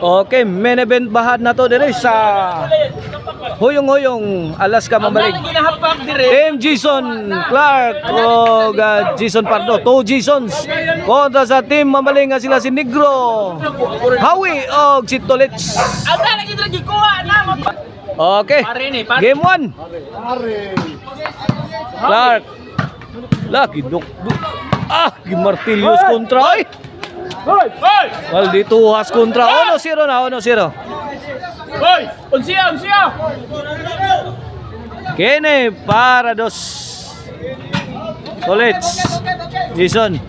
Okay, main event bahad na to dire sa Huyong-Huyong, Alaska Mambalig. Team Jason Clark o Jason Pardo, 2 Jasons kontra sa team Mambaling nga sila si Negro, Hawi o si Tolits. Okay, game 1. Clark laki duk. Gimartilios kontra ay. Maldito has kontra. 1-0 na, 1-0. Hoy! Unsiya! Kene para dos. Tolits. Jason.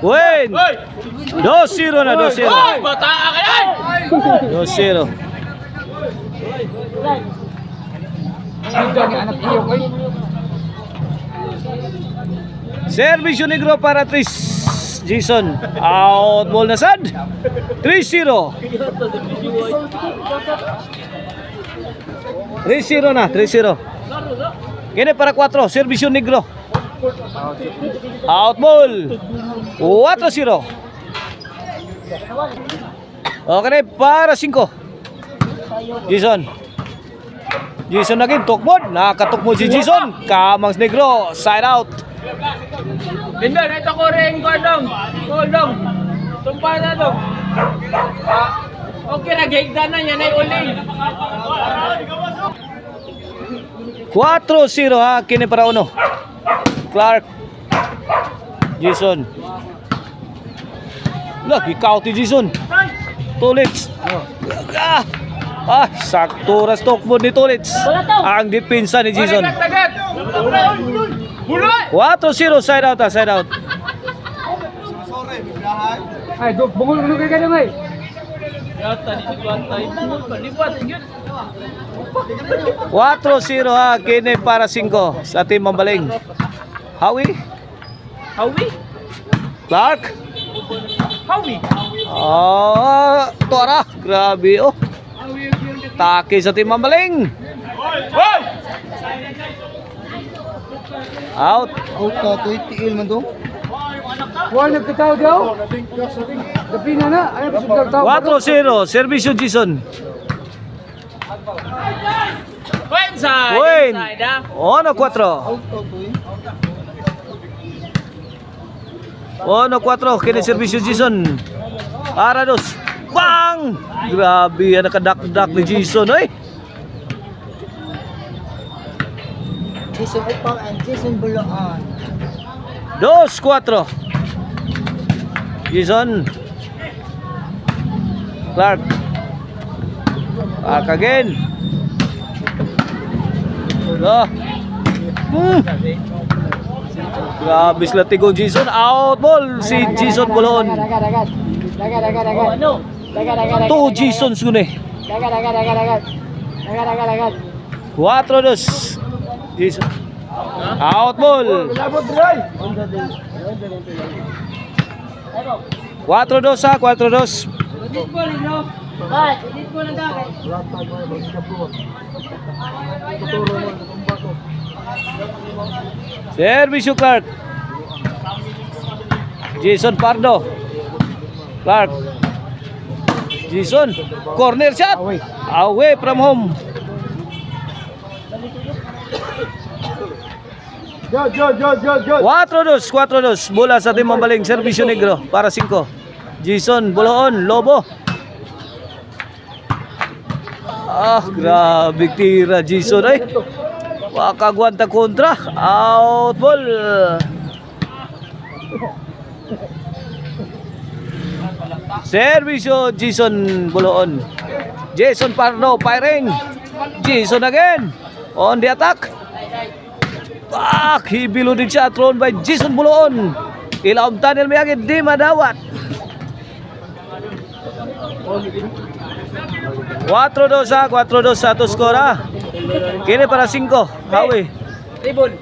Win. 2-0 na, 2-0. Bataa ka yan! 2-0. Servisyo Negro para Tris. Jason, out ball na sad. 3-0. 3-0 na, 3-0. Kini para 4, Servisyo Negro. Out ball. 4-0. Okay para 5. Jason. Jason lagi tukmod. Nakatukmod si Jason. Kamang Negro, side out. Lindon, ito ko rin, Gordong. Tumpa na dong. Okay na, gaigda na yan ay uling. 4-0 ha, kini para 1. Clark. Jason. Lagi kauti Jason. Tolits. Sakto ras tukmod ni Tolits. Ang depensa ni Jason. 4-0, side out. Ay, bungol kayo ka naman. 4-0 ha, kini para 5 sa team Mambaling. Hawi? Clark? Tora, grabe oh. Taki sa team Mambaling. Out. Auto, 20 man to. Wala nagkataw daw? Gabi na. Ano ba nagkataw? 4-0, Servisyo Jason. Win. 1-4. Auto to. 1-4, kini Servisyo Jason. Para dos. Bang! Grabe, nakadak-dak ni Jason, oy. Jason Upang and Jason Buloan. 2-4. Jason. Clark. Clark again. Grabe sila tigong Jason. Out ball si Jason Buloan. 2 Jasons ko na eh. 4-2. Jason. Out ball. 4-2 ha, 4-2. Servisyo Clark. Jason Pardo. Clark. Jason. Corner shot. Away from home. 4-2 bola sa team Mambaling. Servisyo Negro para 5. Jason Buloan, Lobo. Grabe tira Jason ay. Wakaguanta kontra. Out ball. Servisyo Jason Buloan. Jason Pardo firing. Jason again on the attack. Hibilo din siya, thrown by Jason Buloan. Ilaom tunnel may agad, di madawat. 4-2 sa to score ha. Kini para 5. Hawi. Table.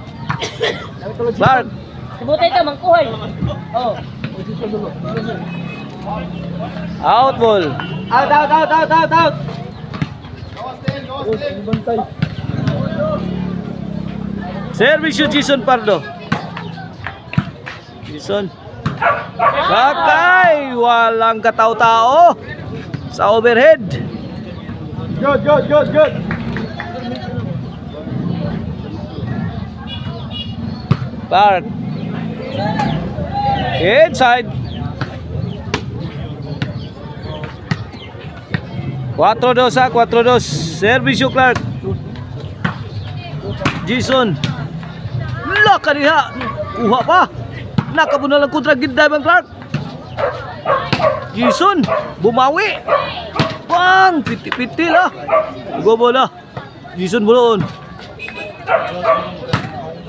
Clark. Sibutay ka, mangkuhay. Out ball. Out. Servisyo Jason Pardo. Jason. Kakay. walang katao-tao sa overhead. Good. Clark. Inside. 4-2 4-2. Servisyo Clark. Jason. Laka niya. Kuha pa. Nakabuna lang kontra ginday bang Clark. Jason. Bumawi. Bang. Piti-piti lah. Go bola. Jason buloon.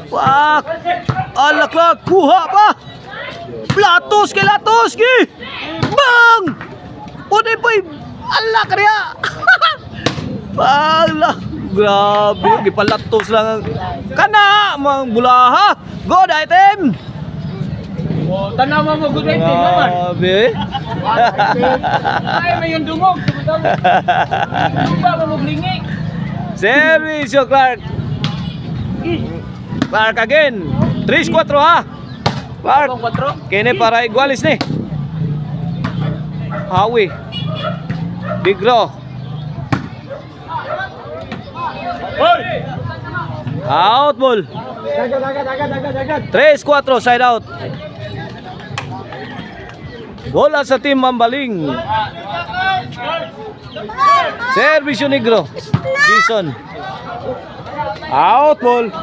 Pak. Ala Clark. Kuha pa. Latos kay Bang. Uday pa. Ala ka niya. Ala. Grabe. Gipalatos lang. Kana. Mang bulaha. Good item. Oh, tanawa mo good item naman. Grabe. Ay, may yung dungog. Tumba mo blingi. Servisyo Clark. Clark again. 3-4 ha. Clark. 4. Kini para igualis ni. Hawi. Bigro. Out ball. 3-4 side out. Bola sa team Mambaling. Servisyo Negro. Jason. Out ball.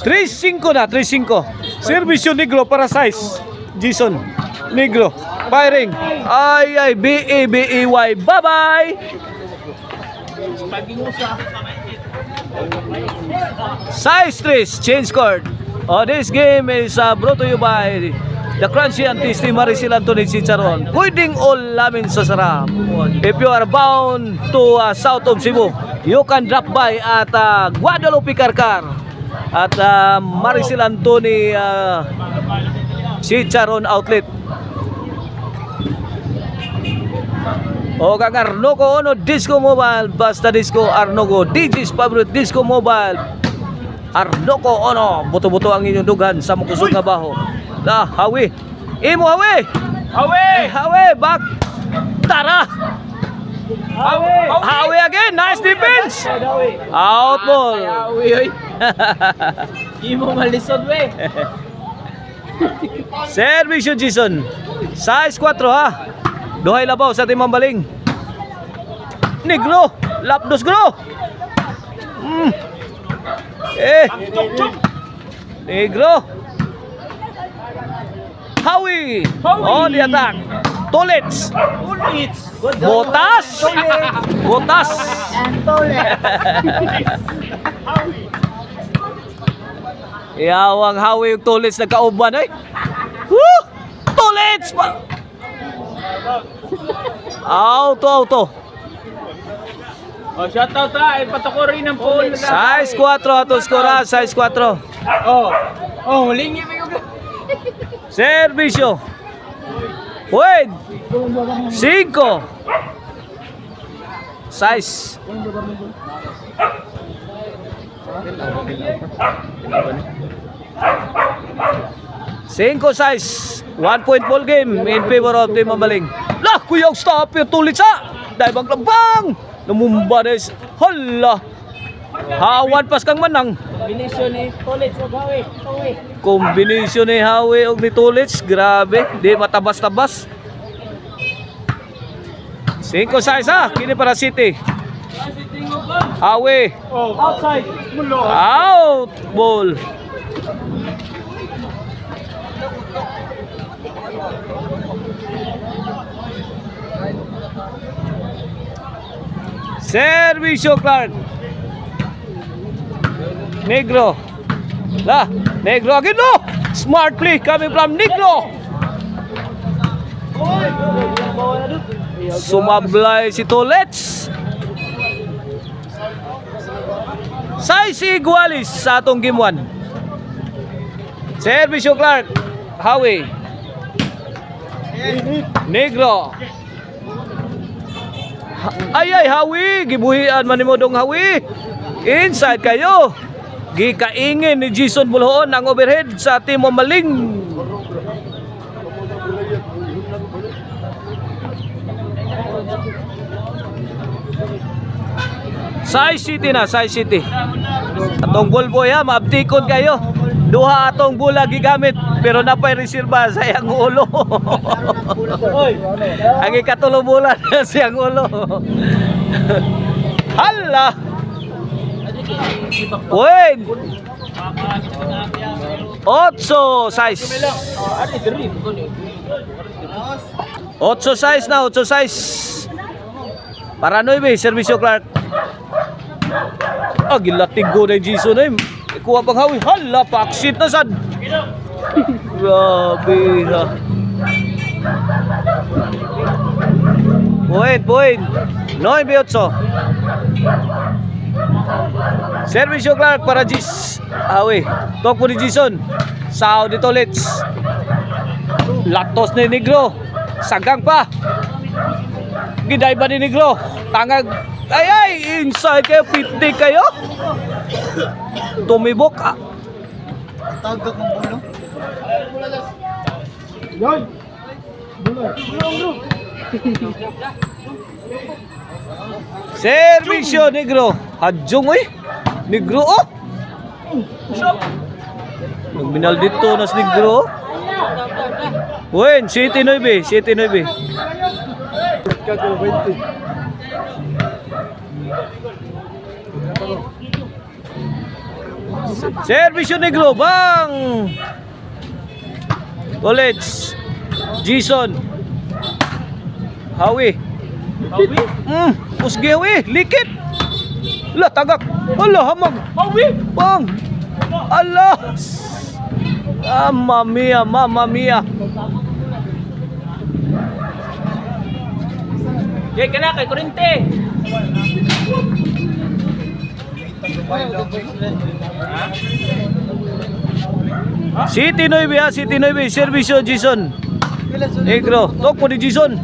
3-5 na, 3-5. Servisyo Negro para size. Jason Negro. Firing. Ay, B-A-B-A-Y. Bye-bye. Size 3. Change card. Oh, this game is brought to you by the Crunchy and Tasty Maricel Anthony Chicharon. Pwedeng all lamin sa sarap. If you are bound to south of Cebu, you can drop by at Guadalupe Carcar at Maricel Anthony Chicharon Outlet. O kang Arnogo Ono Disco Mobile, basta Disco Arnogo, DJ's favorite Disco Mobile. Arnogo Ono, buto-buto ang inyong dugan sa makusog nga baho. Hawi. Imo Hawi. Hawi, back. Tara. Hawi again, nice defense. Out ball. Hawi, oy. Imo malisod we. Servisyo Jason. Size 4 ha. Duhay labaw sa team Mambaling. Negro, Lapdos Gro. Negro. Hawi. On the attack. Tolets. Botas. Botas. Iyawang Hawi yung Tolets nagkauban eh. Woo! Tolets! Auto. Oh, shout out ha. Ipatukorin ng pool. Size 4 ato skora, size 4. Oh, lingi mo yung... Servisyo. Wait. 5. Size. Cinco size. 1 point ball game in favor of Team Mambaling. Lah, kuyang stop yung tulit sa. Dahil bang labang. Namumba na is. Hala. Hawan pas kang manang. Binisyon ni Tolets o Hawi. Kombinasyon ni Hawi o ni Tulits. Grabe. Di matabas-tabas. 5 size ha. Kini para City. Hawi. Outside. Mulo. Out ball. Servisyo Clark. Negro. Negro again no. Smart play coming from Negro. Sumablay si Tolets. Size igualis sa atong game 1. Servisyo Clark. Hawi. Negro. Ay, Hawi. Gibuhian man ni mo dong Hawi. Inside kayo. Gikaingin ni Jason Buluon ang overhead sa Team Mamaling. Size City na, Size City. Atong Bulboy ha, maabtikon kayo. Duha atong bola gigamit pero napay reserba sayang ulo. Ang ikatulo bola sayang ulo. Hala. Win. 8 size. 8 size na, 8 size. Para 9, servisyo Clark. Ah, gilatig go na yung Jason na yun. Ikuha pang hawi. Hala, paksit na sad. Grabe ha. Point. 9-8. Servisyo Clark para Jis. Hawi. Tok po ni Jason. Sao dito let's. Latos ni Negro. Sagang pa. Giday ba ni Negro? Tangag. Ay, inside kayo, pitik kayo. Tumibok. Tagak ng bulo. Servisyo Negro. Hadjong eh. Negro oh. Nagminal dito nas Negro. Win, City 9. Servisyo Negro, bang! College, Jason, Hawi, Usgi Hawi, likit. Lah, tagak. Allah, hamag. Hawi, bang! Allah! Mamma mia. Jay, kana kay kurente. City 9, servisyo Jason. Negro, tok po ni Jason.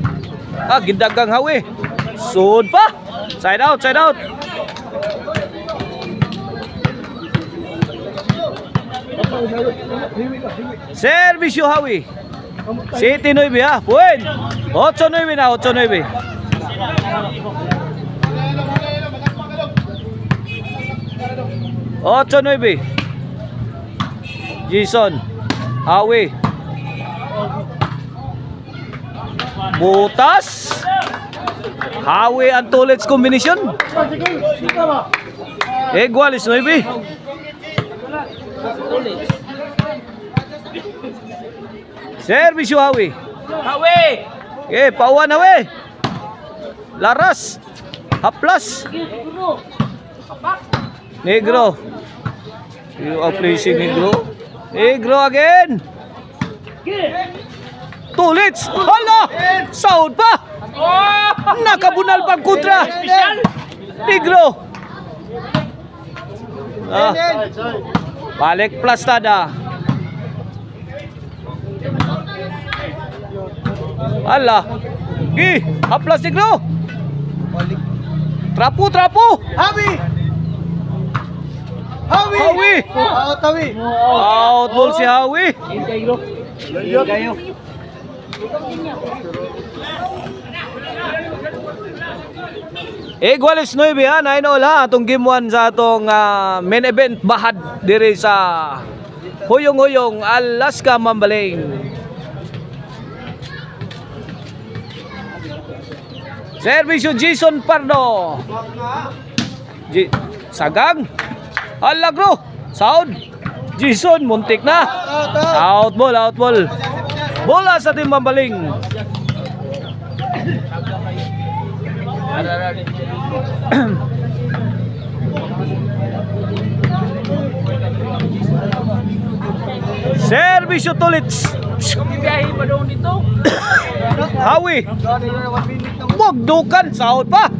Ah, gindagang Hawi. Sud pa. Side out. Servisyo Hawi. City 9 ha. Puin. 8-9 na, 8-9. Ocho 9. Jason Hawi. Butas. Hawi ang Tullets combination. Igualis 9. Servisyo Hawi. Pauwan Hawi. Laras. Haplas. Negro. You are placing Negro. Negro again. Tullets. Hala. Sound pa. Nakabunal pang kontra. Negro. Balik plus tada. Hala. Haplas Negro. Trapo. Hawi. Out ball si Hawi. Igualis 9 ha, 9-all ha. Atong game 1 sa atong main event bahad diri sa Huyong-Huyong, Alaska, Mambaling. Servisyo Jason Pardo. Sagang. Alagro. Sound. Jason muntik na. Out ball. Bola sa Team Mambaling. Servisyo Tullets. Biyahe pa doon dito. Hawi. Mugdukan. Sound pa.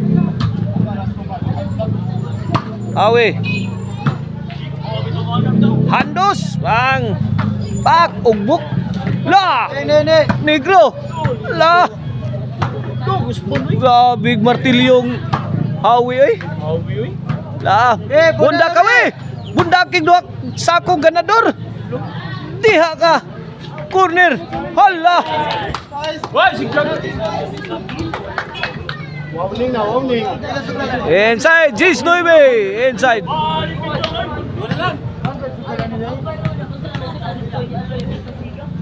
Hawi. Handos. Bang. Pak. Ugbuk. La. Negro. La. Grabe martilyong Hawi ay. La. Bunda kami. Bundaking duha sakong ganador. Diha ka. Corner. Hala. Wah, si John. Inside, Gis 9. Inside.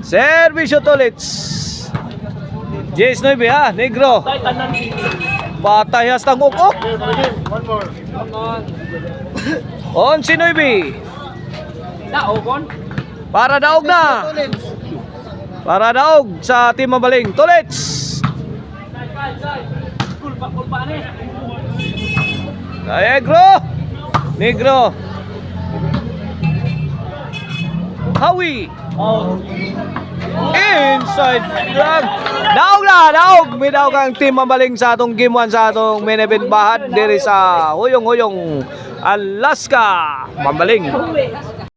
Servisyo Tolits. Gis 9 ha, Negro. Patay hastang ukok. On si 9. Naogon. Para daog na. Para daog sa Team Mabaling. Tolits. Kulpa ni. Negro. Negro. Howie. Inside drag. Daog na, daog. May daog ang Team Mabaling sa atong game 1 sa atong main event bahad diri sa Huyong-Huyong Alaska. Mabaling.